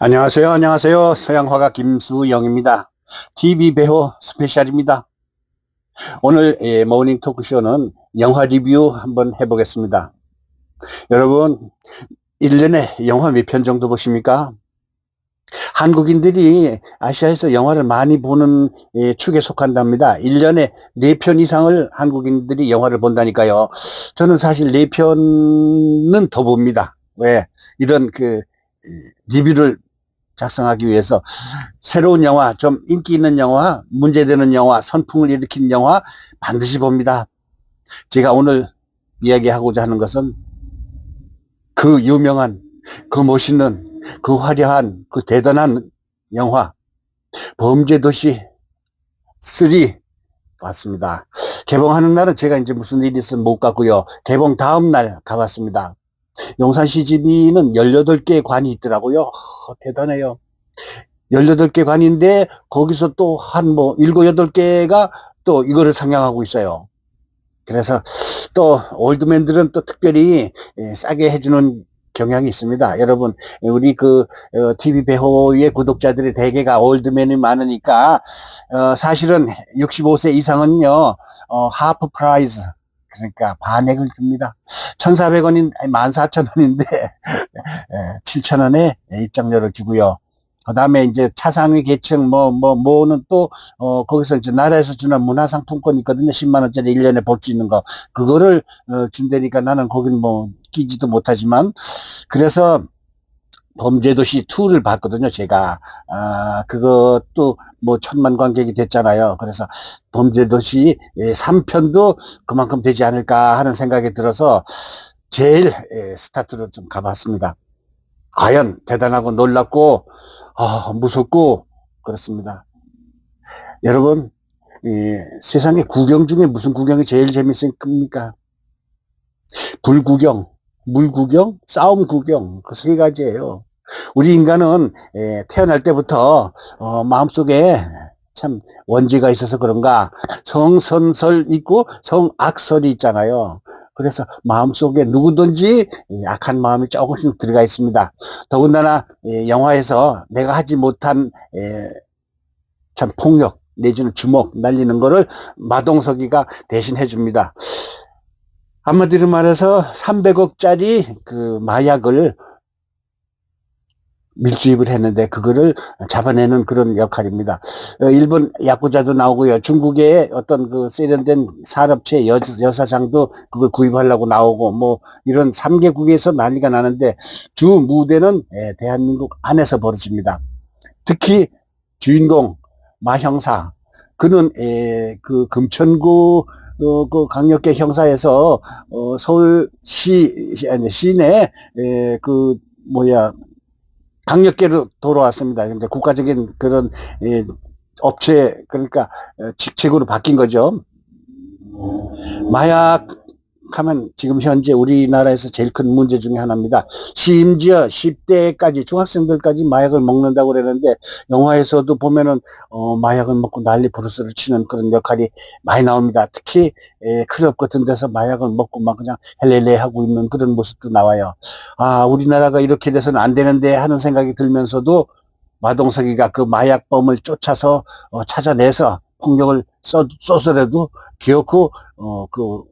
안녕하세요. 안녕하세요. 서양화가 김수영입니다. TV 배우 스페셜입니다. 오늘 모닝 토크쇼는 영화 리뷰 한번 해보겠습니다. 여러분, 1년에 영화 몇 편 정도 보십니까? 한국인들이 아시아에서 영화를 많이 보는 축에 속한답니다. 1년에 4편 이상을 한국인들이 영화를 본다니까요. 저는 사실 4편은 더 봅니다. 왜? 이런 리뷰를 작성하기 위해서 새로운 영화, 좀 인기 있는 영화, 문제되는 영화, 선풍을 일으킨 영화 반드시 봅니다. 제가 오늘 이야기하고자 하는 것은 그 유명한, 그 멋있는, 그 화려한, 그 대단한 영화 범죄도시 3 왔습니다. 개봉하는 날은 제가 이제 무슨 일이 있으면 못 갔고요. 개봉 다음 날 가봤습니다. 용산 CGV는 18개의 관이 있더라고요. 대단해요. 18개 관인데 거기서 또 한 7, 8개가 또 이거를 상영하고 있어요. 그래서 또 올드맨들은 또 특별히 싸게 해주는 경향이 있습니다. 여러분, 우리 TV 배호의 구독자들의 대개가 올드맨이 많으니까 사실은 65세 이상은요 하프 프라이즈, 그러니까 반액을 줍니다. 1,400원인 14,000원인데 7,000원에 입장료를 주고요. 그 다음에 이제 차상위 계층, 뭐는 또, 거기서 이제 나라에서 주는 문화상품권이 있거든요. 10만원짜리 1년에 볼 수 있는 거. 그거를, 준다니까 나는 거긴 끼지도 못하지만. 그래서 범죄도시 2를 봤거든요, 제가. 그것도 1,000만 관객이 됐잖아요. 그래서 범죄도시 3편도 그만큼 되지 않을까 하는 생각이 들어서 제일 스타트로 좀 가봤습니다. 과연 대단하고 놀랍고 무섭고 그렇습니다. 여러분, 세상에 구경 중에 무슨 구경이 제일 재밌습니까? 불구경, 물구경, 싸움 구경, 그 3가지예요. 우리 인간은 태어날 때부터 마음속에 참 원죄가 있어서 그런가 성선설 있고 성악설이 있잖아요. 그래서 마음속에 누구든지 악한 마음이 조금씩 들어가 있습니다. 더군다나 영화에서 내가 하지 못한 참 폭력 내지는 주먹 날리는 거를 마동석이가 대신 해줍니다. 한마디로 말해서 300억짜리 그 마약을 밀수입을 했는데 그거를 잡아내는 그런 역할입니다. 일본 야쿠자도 나오고요. 중국의 어떤 그 세련된 산업체 여사장도 그걸 구입하려고 나오고 이런 3개국에서 난리가 나는데 주 무대는 대한민국 안에서 벌어집니다. 특히 주인공 마 형사, 그는 그 금천구 그 강력계 형사에서 서울시 시내 강력계로 돌아왔습니다. 근데 국가적인 그런 업체, 그러니까 직책으로 바뀐 거죠. 마약 하면 지금 현재 우리나라에서 제일 큰 문제 중에 하나입니다. 심지어 10대까지 중학생들까지 마약을 먹는다고 그러는데 영화에서도 보면은 마약을 먹고 난리 부르스를 치는 그런 역할이 많이 나옵니다. 특히 클럽 같은 데서 마약을 먹고 막 그냥 헬렐레 하고 있는 그런 모습도 나와요. 우리나라가 이렇게 돼서는 안 되는데 하는 생각이 들면서도 마동석이가 그 마약범을 쫓아서 찾아내서 폭력을 쏘서라도 기어코 그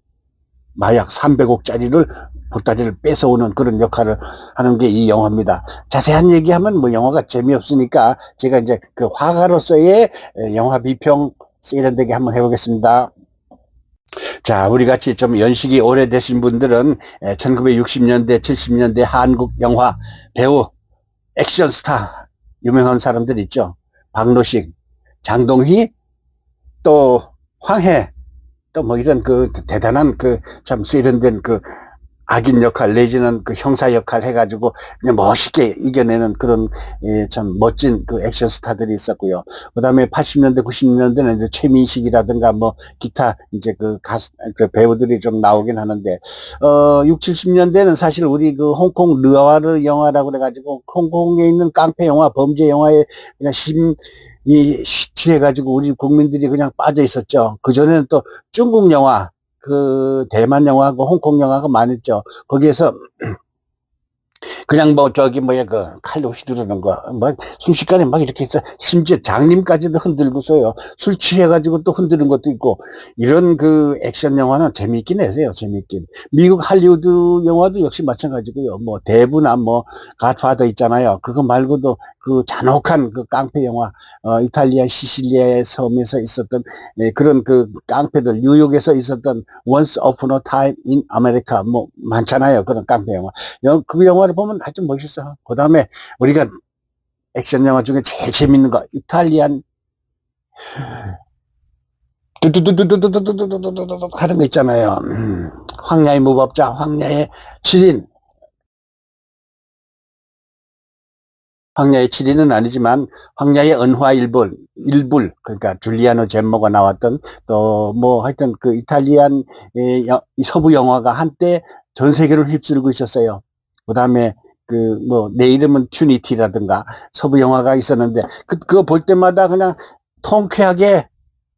마약 300억짜리를 보따리를 뺏어오는 그런 역할을 하는 게 이 영화입니다. 자세한 얘기하면 영화가 재미없으니까 제가 이제 그 화가로서의 영화 비평 세련되게 한번 해보겠습니다. 자, 우리 같이 좀 연식이 오래되신 분들은 1960년대, 70년대 한국 영화 배우, 액션 스타, 유명한 사람들 있죠. 박노식, 장동희, 또 황해, 또 이런 그 대단한 참 세련된 악인 역할 내지는 그 형사 역할 해가지고 그냥 멋있게 이겨내는 그런 참 멋진 그 액션 스타들이 있었고요. 그 다음에 80년대, 90년대는 이제 최민식이라든가 기타 이제 그 배우들이 좀 나오긴 하는데 6, 70년대는 사실 우리 그 홍콩 르와르 영화라고 그래가지고 홍콩에 있는 깡패 영화, 범죄 영화에 그냥 취해가지고 우리 국민들이 그냥 빠져 있었죠. 그전에는 또 중국 영화, 그 대만 영화하고 홍콩 영화가 많았죠. 거기에서 그냥 뭐 저기 뭐야 그 칼로 휘두르는 거 막 순식간에 막 이렇게 해서 심지어 장님까지도 흔들고서요 술 취해가지고 또 흔드는 것도 있고 이런 그 액션 영화는 재미있긴 해서요 재미있긴 미국 할리우드 영화도 역시 마찬가지고요 뭐 대부나 뭐 갓파더 있잖아요 그거 말고도 그 잔혹한 그 깡패 영화 이탈리아 시실리아 섬에서 있었던 그런 그 깡패들 뉴욕에서 있었던 Once Upon a Time in America 뭐 많잖아요 그런 깡패 영화 그 영화를 보면 아주 멋있어. 그 다음에 우리가 액션 영화 중에 제일 재밌는 거, 이탈리안 뚜두두두두두두두두두두 하는 거 있잖아요. 황야의 무법자, 황야의 7인. 황야의 7인은 아니지만 황야의 언화 일불 그러니까 줄리아노 젬모가 나왔던 또 뭐 하여튼 그 이탈리안 서부 영화가 한때 전 세계를 휩쓸고 있었어요. 그 다음에 그 뭐 내 이름은 튜니티라든가 서부 영화가 있었는데 그거 볼 때마다 그냥 통쾌하게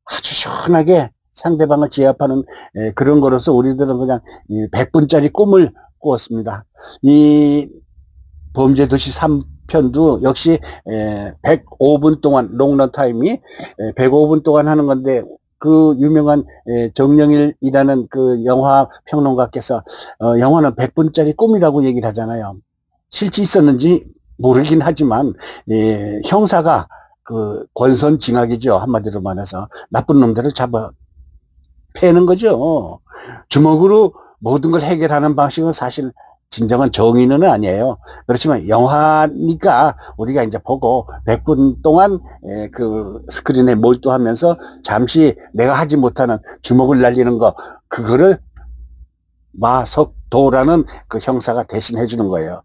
아주 시원하게 상대방을 제압하는 그런 거로서 우리들은 그냥 100분짜리 꿈을 꾸었습니다. 이 범죄도시 3편도 역시 105분 동안 롱런 타임이 105분 동안 하는 건데 그 유명한 정영일이라는 그 영화 평론가께서 영화는 100분짜리 꿈이라고 얘기를 하잖아요. 실제 있었는지 모르긴 하지만 형사가 그 권선징악이죠. 한마디로 말해서 나쁜 놈들을 잡아 패는 거죠. 주먹으로 모든 걸 해결하는 방식은 사실 진정한 정의는 아니에요. 그렇지만 영화니까 우리가 이제 보고 100분 동안 그 스크린에 몰두하면서 잠시 내가 하지 못하는 주먹을 날리는 거 그거를 마석도라는 그 형사가 대신 해주는 거예요.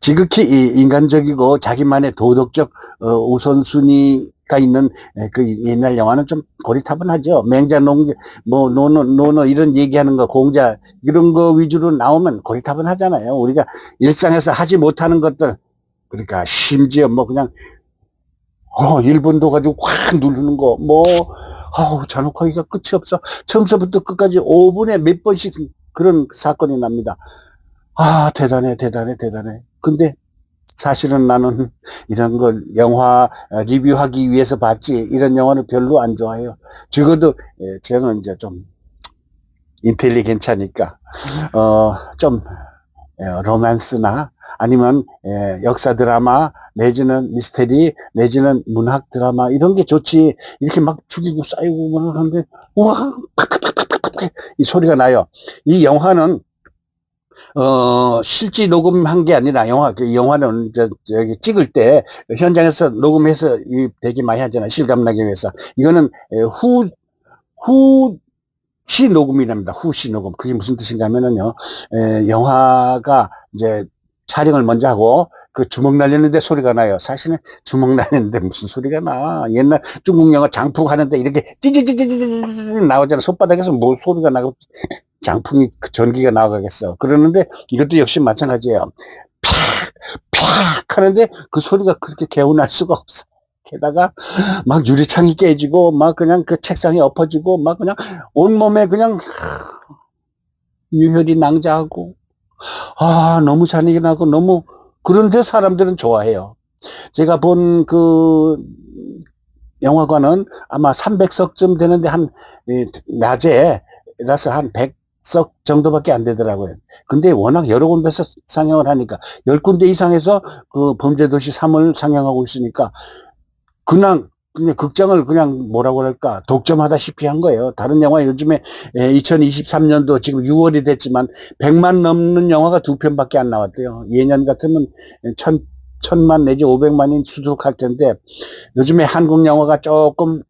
지극히 인간적이고 자기만의 도덕적 우선순위가 있는 그 옛날 영화는 좀 고리타분하죠. 맹자 뭐 노노 이런 얘기하는 거 공자 이런 거 위주로 나오면 고리타분하잖아요. 우리가 일상에서 하지 못하는 것들 그러니까 심지어 뭐 그냥 일본도 가지고 확 누르는 거 뭐 잔혹하기가 끝이 없어. 처음서부터 끝까지 5분에 몇 번씩 그런 사건이 납니다. 대단해. 근데 사실은 나는 이런 걸 영화 리뷰하기 위해서 봤지 이런 영화를 별로 안 좋아해요. 적어도 저는 이제 좀 인텔리겐차니까 좀 로맨스나 아니면 역사 드라마 내지는 미스테리 내지는 문학 드라마 이런 게 좋지 이렇게 막 죽이고 쌓이고 하는데 우와 이 소리가 나요. 이 영화는 실제 녹음한 게 아니라 그 영화는 저기 찍을 때 현장에서 녹음해서 되게 많이 하잖아요. 실감나기 위해서. 이거는 후시 녹음이랍니다. 후시 녹음. 그게 무슨 뜻인가 하면은요, 영화가 이제 촬영을 먼저 하고 그 주먹 날리는데 소리가 나요. 사실은 주먹 날리는데 무슨 소리가 나. 옛날 중국 영화 장풍 하는데 이렇게 찌찌찌찌찌찌 나오잖아. 손바닥에서 뭐 소리가 나고 장풍이 전기가 나가겠어. 그러는데 이것도 역시 마찬가지예요. 팍 하는데 그 소리가 그렇게 개운할 수가 없어. 게다가 막 유리창이 깨지고 막 그냥 그 책상이 엎어지고 막 그냥 온몸에 그냥 유혈이 낭자하고 너무 잔인하고 너무 그런데 사람들은 좋아해요. 제가 본 그 영화관은 아마 300석쯤 되는데 낮에라서 한 100석 정도밖에 안 되더라고요. 근데 워낙 여러 군데서 상영을 하니까 10군데 이상에서 그 범죄도시 3을 상영하고 있으니까 그냥 극장을 그냥 뭐라고 할까 독점하다시피 한 거예요. 다른 영화 요즘에 2023년도 지금 6월이 됐지만 100만 넘는 영화가 2편밖에 안 나왔대요. 예년 같으면 1000만 내지 500만이 수두룩할 텐데 요즘에 한국 영화가 조금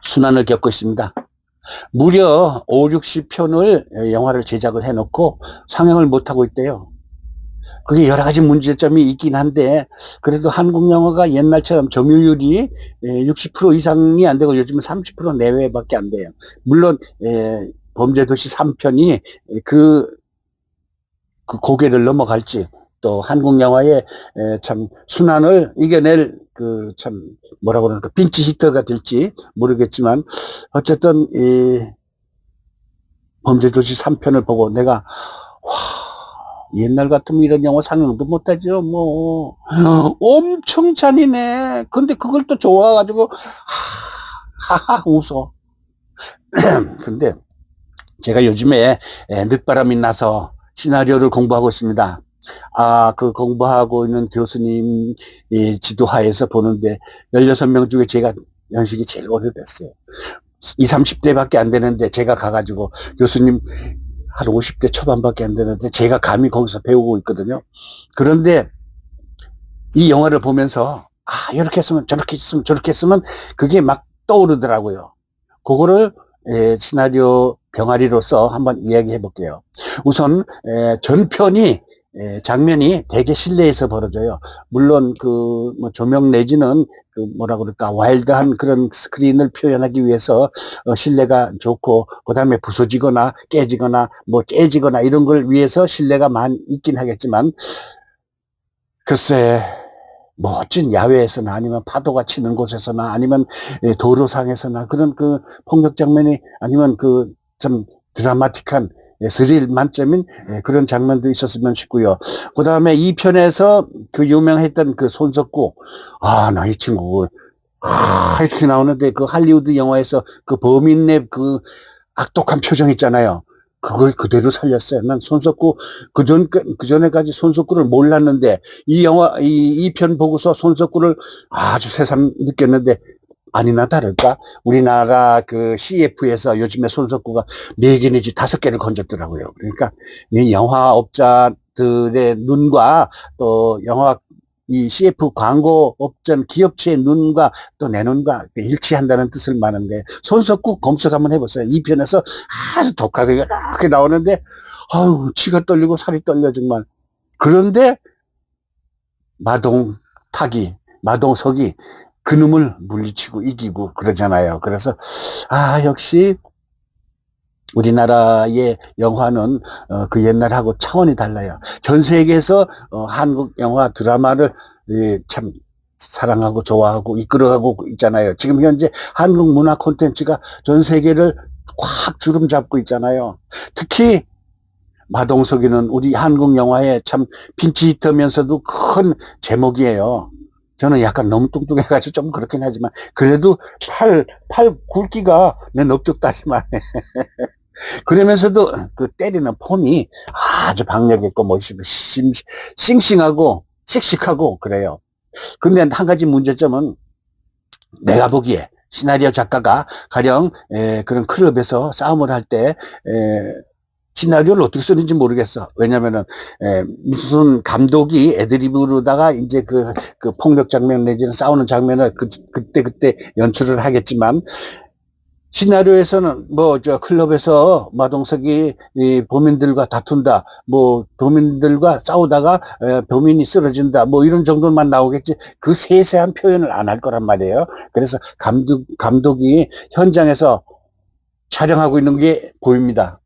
순환을 겪고 있습니다. 무려 5, 60편을 영화를 제작을 해놓고 상영을 못하고 있대요. 그게 여러 가지 문제점이 있긴 한데 그래도 한국 영화가 옛날처럼 점유율이 60% 이상이 안 되고 요즘은 30% 내외밖에 안 돼요. 물론 범죄도시 3편이 그 고개를 넘어갈지 또 한국 영화의 참 순환을 이겨낼 그 참 뭐라고 그럴까 빈치 히터가 될지 모르겠지만 어쨌든 이 범죄도시 3편을 보고 내가 옛날 같으면 이런 영화 상영도 못하죠. 뭐 엄청 잔인해. 근데 그걸 또 좋아가지고 하하 웃어. 근데 제가 요즘에 늦바람이 나서 시나리오를 공부하고 있습니다. 그 공부하고 있는 교수님 지도하에서 보는데 16명 중에 제가 연식이 제일 오래됐어요. 20, 30대밖에 안 되는데 제가 가가지고 교수님 한 50대 초반밖에 안 되는데 제가 감히 거기서 배우고 있거든요. 그런데 이 영화를 보면서 이렇게 했으면 저렇게 했으면 저렇게 했으면 그게 막 떠오르더라고요. 그거를 시나리오 병아리로서 한번 이야기해 볼게요. 우선 전편이 장면이 대개 실내에서 벌어져요. 물론 뭐 조명 내지는 뭐라 그럴까 와일드한 그런 스크린을 표현하기 위해서 실내가 좋고 그다음에 부서지거나 깨지거나 뭐 째지거나 이런 걸 위해서 실내가 많이 있긴 하겠지만 글쎄 멋진 야외에서나 아니면 파도가 치는 곳에서나 아니면 도로상에서나 그런 폭력 장면이 아니면 좀 드라마틱한 스릴 만점인 그런 장면도 있었으면 싶고요. 그 다음에 이 편에서 유명했던 손석구, 나 이 친구, 이렇게 나오는데 할리우드 영화에서 범인의 악독한 표정 있잖아요. 그걸 그대로 살렸어요. 난 손석구, 그전에까지 손석구를 몰랐는데, 이 편 보고서 손석구를 아주 새삼 느꼈는데, 아니나 다를까? 우리나라 CF에서 요즘에 손석구가 4개 내지 5개를 건졌더라고요. 그러니까, 이 영화업자들의 눈과 또 이 CF 광고업전 기업체의 눈과 또 내 눈과 일치한다는 뜻을 말하는데 손석구 검색 한번 해보세요. 이 편에서 아주 독하게 이렇게 나오는데 아우 치가 떨리고 살이 떨려 정말. 그런데 마동석이 그놈을 물리치고 이기고 그러잖아요. 그래서 역시 우리나라의 영화는 옛날하고 차원이 달라요. 전 세계에서 한국 영화 드라마를 참 사랑하고 좋아하고 이끌어가고 있잖아요. 지금 현재 한국 문화 콘텐츠가 전 세계를 확 주름 잡고 있잖아요. 특히 마동석이는 우리 한국 영화의 참 핀치히터면서도 큰 제목이에요. 저는 약간 너무 뚱뚱해가지고 좀 그렇긴 하지만 그래도 팔 굵기가 내 넓적다리만 해. 그러면서도 때리는 폼이 아주 박력있고 멋있고 싱싱하고 씩씩하고 그래요. 근데 한 가지 문제점은 내가 보기에 시나리오 작가가 가령 그런 클럽에서 싸움을 할 때 시나리오를 어떻게 쓰는지 모르겠어. 왜냐면은 무슨 감독이 애드리브로다가 이제 그 폭력 장면 내지는 싸우는 장면을 그때 연출을 하겠지만 시나리오에서는 클럽에서 마동석이 이 범인들과 다툰다, 범인들과 싸우다가 범인이 쓰러진다, 이런 정도만 나오겠지. 그 세세한 표현을 안 할 거란 말이에요. 그래서 감독이 현장에서 촬영하고 있는 게 보입니다.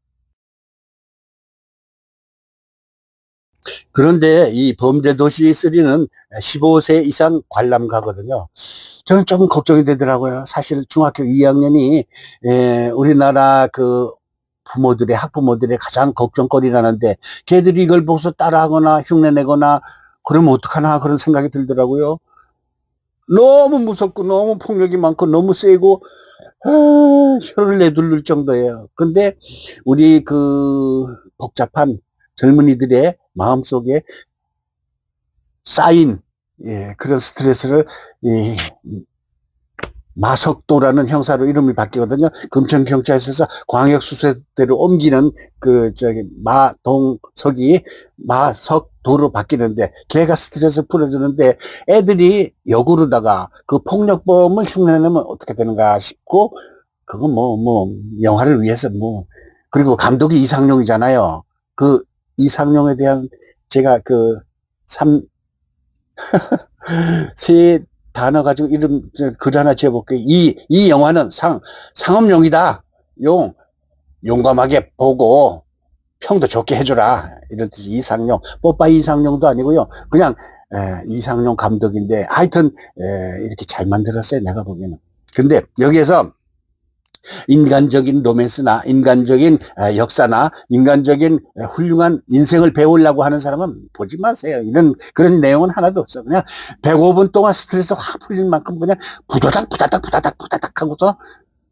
그런데 이 범죄도시 3는 15세 이상 관람가거든요. 저는 조금 걱정이 되더라고요. 사실 중학교 2학년이 우리나라 학부모들의 가장 걱정거리라는데 걔들이 이걸 보고서 따라하거나 흉내내거나 그러면 어떡하나 그런 생각이 들더라고요. 너무 무섭고 너무 폭력이 많고 너무 세고 혀를 내둘릴 정도예요. 근데 우리 복잡한 젊은이들의 마음속에 쌓인 그런 스트레스를 마석도라는 형사로 이름이 바뀌거든요. 금천경찰서에서 광역수사대로 옮기는 마석도로 바뀌는데 걔가 스트레스 풀어주는데 애들이 역으로다가 폭력범을 흉내내면 어떻게 되는가 싶고 그건 영화를 위해서 그리고 감독이 이상룡이잖아요. 이상룡에 대한 제가 세 단어 가지고 이름 글 하나 지어볼게요. 이 영화는 상업용이다. 용감하게 보고 평도 좋게 해줘라. 이런 뜻이 이상룡. 뽀빠이 이상룡도 아니고요. 그냥 이상룡 감독인데 하여튼 이렇게 잘 만들었어요. 내가 보기에는. 근데 여기에서 인간적인 로맨스나 인간적인 역사나 인간적인 훌륭한 인생을 배우려고 하는 사람은 보지 마세요. 이런 그런 내용은 하나도 없어. 그냥 105분 동안 스트레스 확 풀릴 만큼 그냥 부다닥 하고서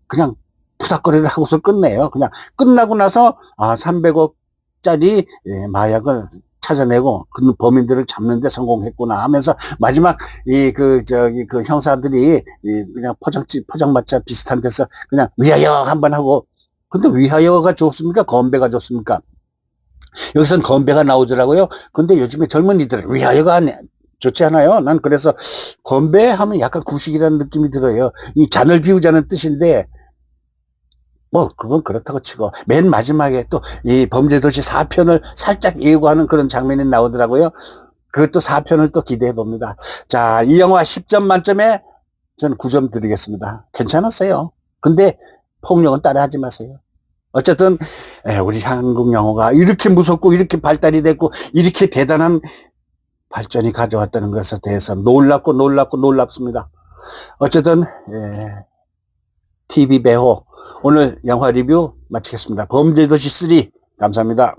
그냥 푸닥거리를 하고서 끝내요. 그냥 끝나고 나서 300억짜리 마약을 찾아내고 그 범인들을 잡는데 성공했구나 하면서 마지막 그 형사들이 그냥 포장마차 비슷한 데서 그냥 위하여 한번 하고, 근데 위하여가 좋습니까? 건배가 좋습니까? 여기선 건배가 나오더라고요. 근데 요즘에 젊은이들은 위하여가 좋지 않아요? 난 그래서 건배하면 약간 구식이라는 느낌이 들어요. 이 잔을 비우자는 뜻인데 뭐 그건 그렇다고 치고 맨 마지막에 또 이 범죄도시 4편을 살짝 예고하는 그런 장면이 나오더라고요. 그것도 4편을 또 기대해 봅니다. 자, 이 영화 10점 만점에 저는 9점 드리겠습니다. 괜찮았어요. 근데 폭력은 따라하지 마세요. 어쨌든 우리 한국 영화가 이렇게 무섭고 이렇게 발달이 됐고 이렇게 대단한 발전이 가져왔다는 것에 대해서 놀랍습니다. 어쨌든 TV 배호 오늘 영화 리뷰 마치겠습니다. 범죄도시 3 감사합니다.